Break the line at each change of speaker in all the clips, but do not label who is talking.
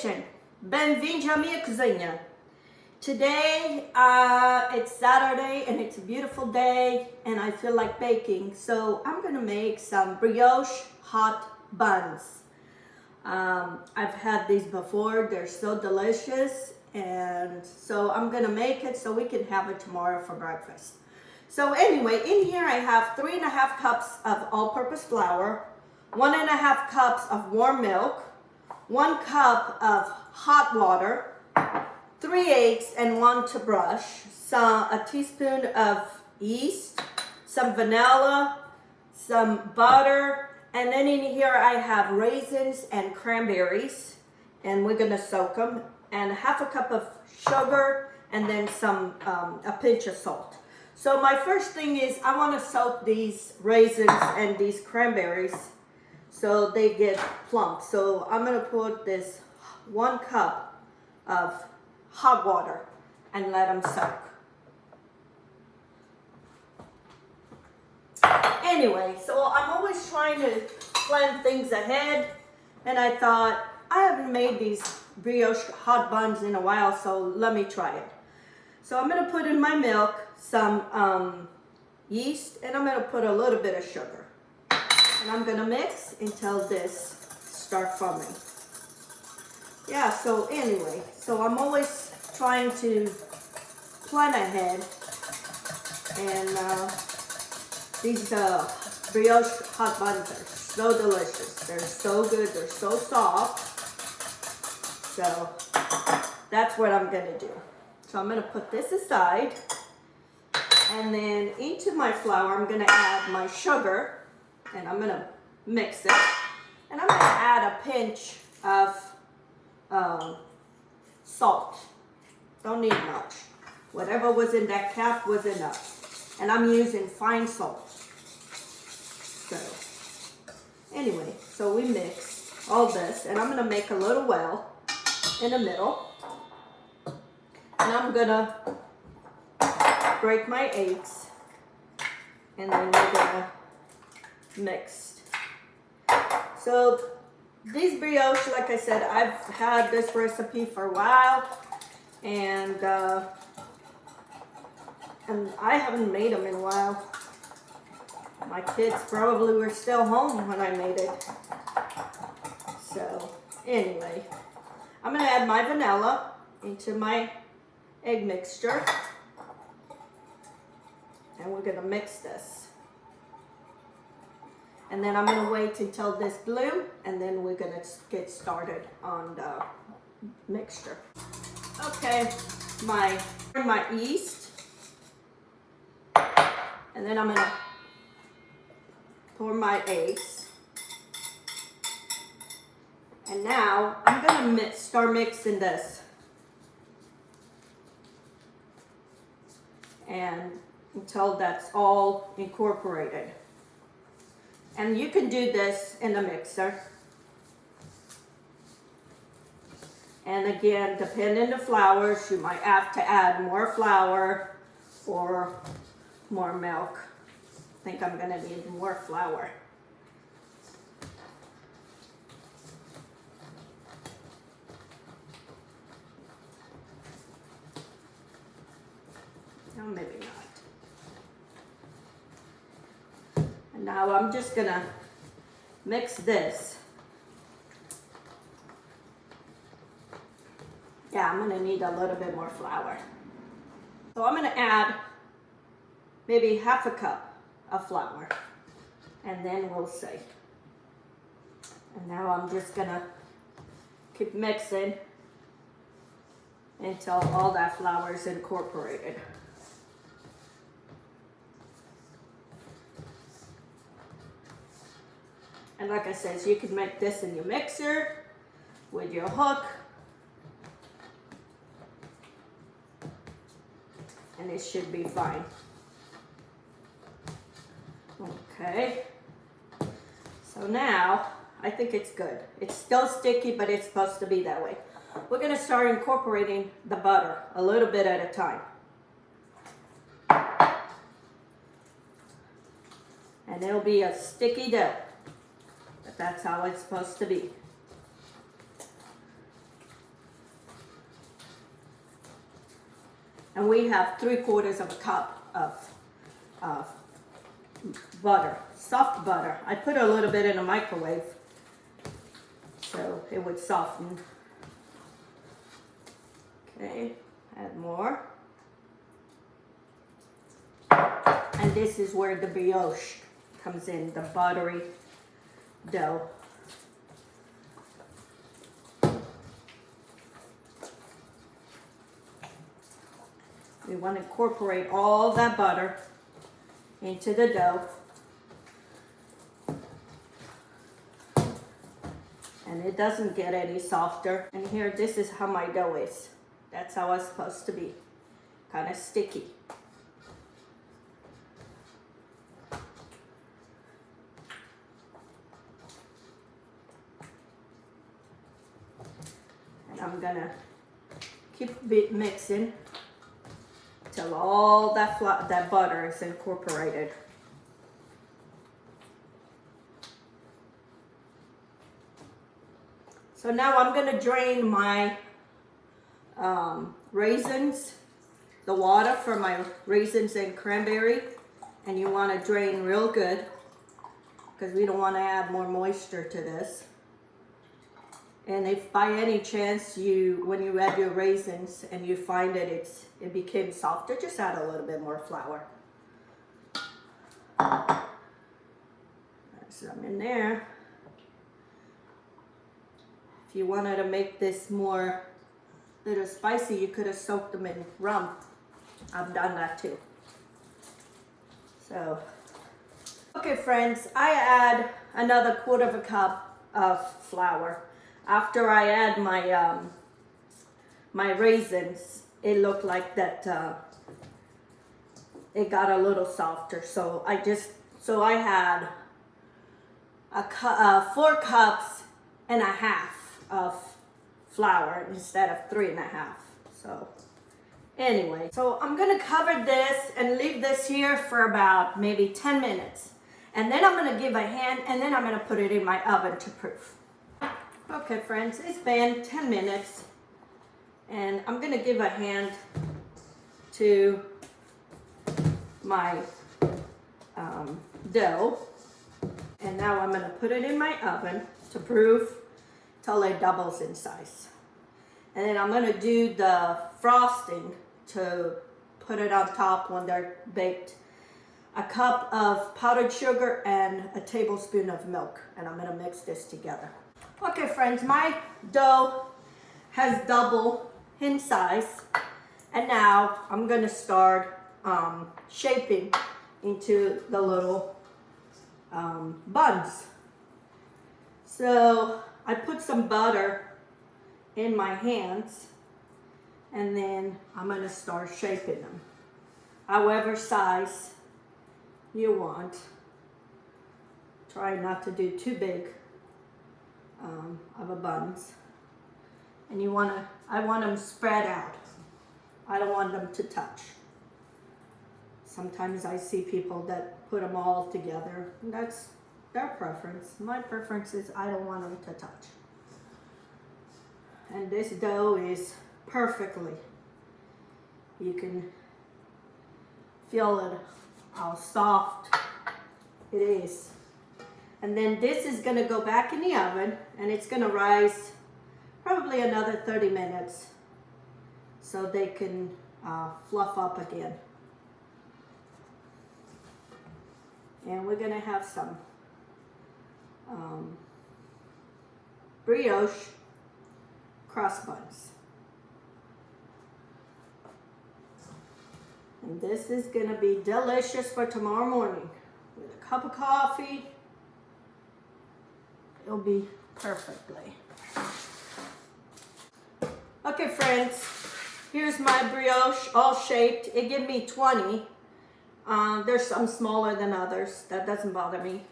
kitchen. Benvingi a minha cozinha. Today, it's Saturday and it's a beautiful day and I feel like baking. So I'm gonna make some brioche hot buns. I've had these before, they're so delicious, and so I'm gonna make it so we can have it tomorrow for breakfast. So anyway, in here I have 3.5 cups of all-purpose flour, 1.5 cups of warm milk, 1 cup of hot water, 3 eggs and 1 to brush, a teaspoon of yeast, some vanilla, some butter, and then in here I have raisins and cranberries, and we're gonna soak them, and 1/2 cup of sugar, and then a pinch of salt. So my first thing is I want to soak these raisins and these cranberries so they get plump. So I'm gonna put this 1 cup of hot water and let them soak. Anyway, so I'm always trying to plan things ahead, and I thought I haven't made these brioche hot buns in a while, so let me try it. So I'm gonna put in my milk some yeast, and I'm gonna put a little bit of sugar, and I'm gonna mix until this starts foaming. Yeah, so anyway, so I'm always trying to plan ahead, and these brioche hot buns are so delicious. They're so good, they're so soft. So that's what I'm gonna do. So I'm gonna put this aside, and then into my flour I'm gonna add my sugar, and I'm gonna mix it, and I'm gonna add a pinch of salt. Don't need much. Whatever was in that cap was enough, and I'm using fine salt. So anyway, so we mix all this, and I'm gonna make a little well in the middle, and I'm gonna break my eggs, and then we're gonna mix. So these brioche, like I said, I've had this recipe for a while, and I haven't made them in a while. My kids probably were still home when I made it. So anyway, I'm gonna add my vanilla into my egg mixture, and we're gonna mix this. And then I'm gonna wait until this blue, and then we're gonna get started on the mixture. Okay, my yeast, and then I'm gonna pour my eggs. And now I'm gonna start mixing this, and until that's all incorporated. And you can do this in a mixer. And again, depending on the flours, you might have to add more flour or more milk. I think I'm gonna need more flour. No, maybe not. And now I'm just gonna mix this. Yeah, I'm gonna need a little bit more flour. So I'm gonna add maybe 1/2 cup of flour, and then we'll see. And now I'm just gonna keep mixing until all that flour is incorporated. And like I said, so you can make this in your mixer with your hook, and it should be fine. Okay, so now I think it's good. It's still sticky, but it's supposed to be that way. We're gonna start incorporating the butter a little bit at a time. And it'll be a sticky dough, but that's how it's supposed to be. And we have 3/4 of a cup of butter, soft butter. I put a little bit in a microwave so it would soften. Okay, add more. And this is where the brioche comes in, the buttery dough. We want to incorporate all that butter into the dough. And it doesn't get any softer. And here, this is how my dough is. That's how it's supposed to be. Kind of sticky. And I'm gonna keep mixing till all that butter is incorporated. So now I'm gonna drain my raisins, the water for my raisins and cranberry, and you want to drain real good because we don't want to add more moisture to this. And if by any chance when you add your raisins and you find that it became softer, just add a little bit more flour. There's some in there. If you wanted to make this more little spicy, you could have soaked them in rum. I've done that too. So, okay friends, I add another 1/4 cup of flour. After I add my my raisins, it looked like that it got a little softer. So I had 4 cups and a half of flour instead of 3.5. So anyway, so I'm gonna cover this and leave this here for about maybe 10 minutes. And then I'm gonna give a hand, and then I'm gonna put it in my oven to proof. Okay friends, it's been 10 minutes and I'm gonna give a hand to my dough. And now I'm gonna put it in my oven to proof till it doubles in size. And then I'm gonna do the frosting to put it on top when they're baked. A cup of powdered sugar and a tablespoon of milk. And I'm gonna mix this together. Okay friends, my dough has doubled in size. And now I'm gonna start shaping into the little buns. So I put some butter in my hands and then I'm gonna start shaping them. However size you want. Try not to do too big of a buns. And I want them spread out. I don't want them to touch. Sometimes I see people that put them all together. That's their preference. My preference is I don't want them to touch. And this dough is perfectly. You can feel it, how soft it is. And then this is gonna go back in the oven and it's gonna rise probably another 30 minutes so they can fluff up again. And we're gonna have some brioche cross buns. And this is gonna be delicious for tomorrow morning with a cup of coffee. It'll be perfectly. Okay friends, here's my brioche all shaped. It gave me 20. There's some smaller than others. That doesn't bother me.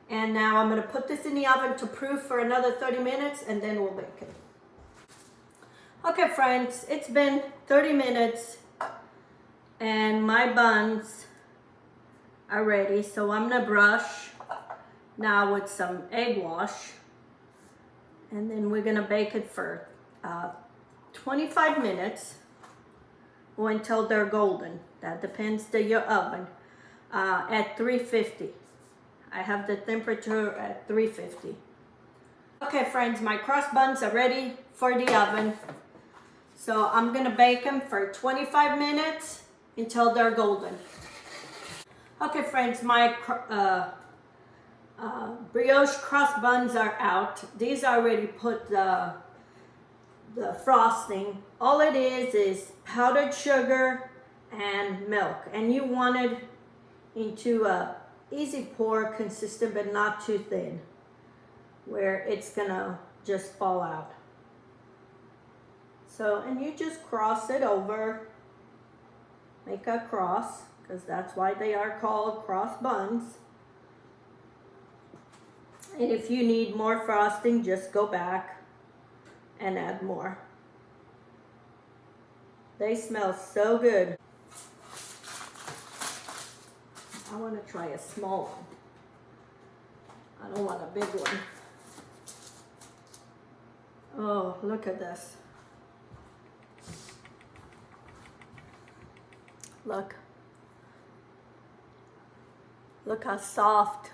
And now I'm gonna put this in the oven to proof for another 30 minutes and then we'll bake it. Okay friends, it's been 30 minutes and my buns are ready. So I'm gonna brush now with some egg wash and then we're gonna bake it for 25 minutes or until they're golden. That depends to your oven. At 350. I have the temperature at 350. Okay friends, my crust buns are ready for the oven. So I'm gonna bake them for 25 minutes until they're golden. Okay friends, my brioche crust buns are out. These already put the frosting. All it is powdered sugar and milk. And you want it into a easy pour consistent but not too thin, where it's gonna just fall out. So, and you just cross it over, make a cross, because that's why they are called cross buns. And if you need more frosting, just go back and add more. They smell so good. I want to try a small one. I don't want a big one. Oh, look at this. Look. Look how soft.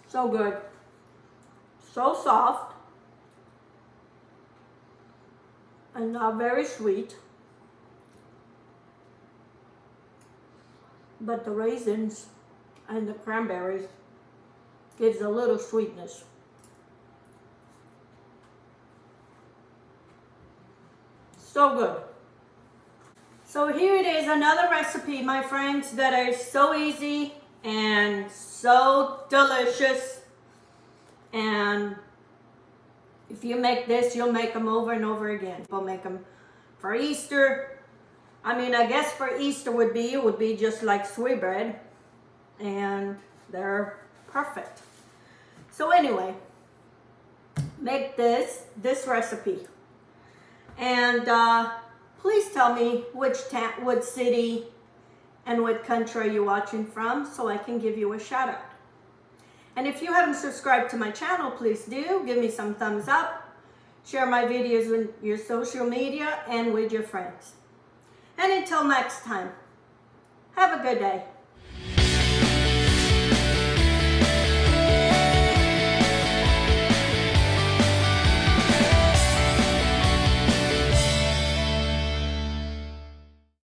So good. So soft. And not very sweet. But the raisins and the cranberries gives a little sweetness. So good. So here it is, another recipe, my friends, that is so easy and so delicious. And if you make this, you'll make them over and over again. People make them for Easter. I mean, I guess for Easter would be just like sweetbread, and they're perfect. So anyway, make this recipe, and please tell me which city and what country you're watching from, so I can give you a shout out. And if you haven't subscribed to my channel, please do. Give me some thumbs up. Share my videos on your social media and with your friends. And until next time, have a good day.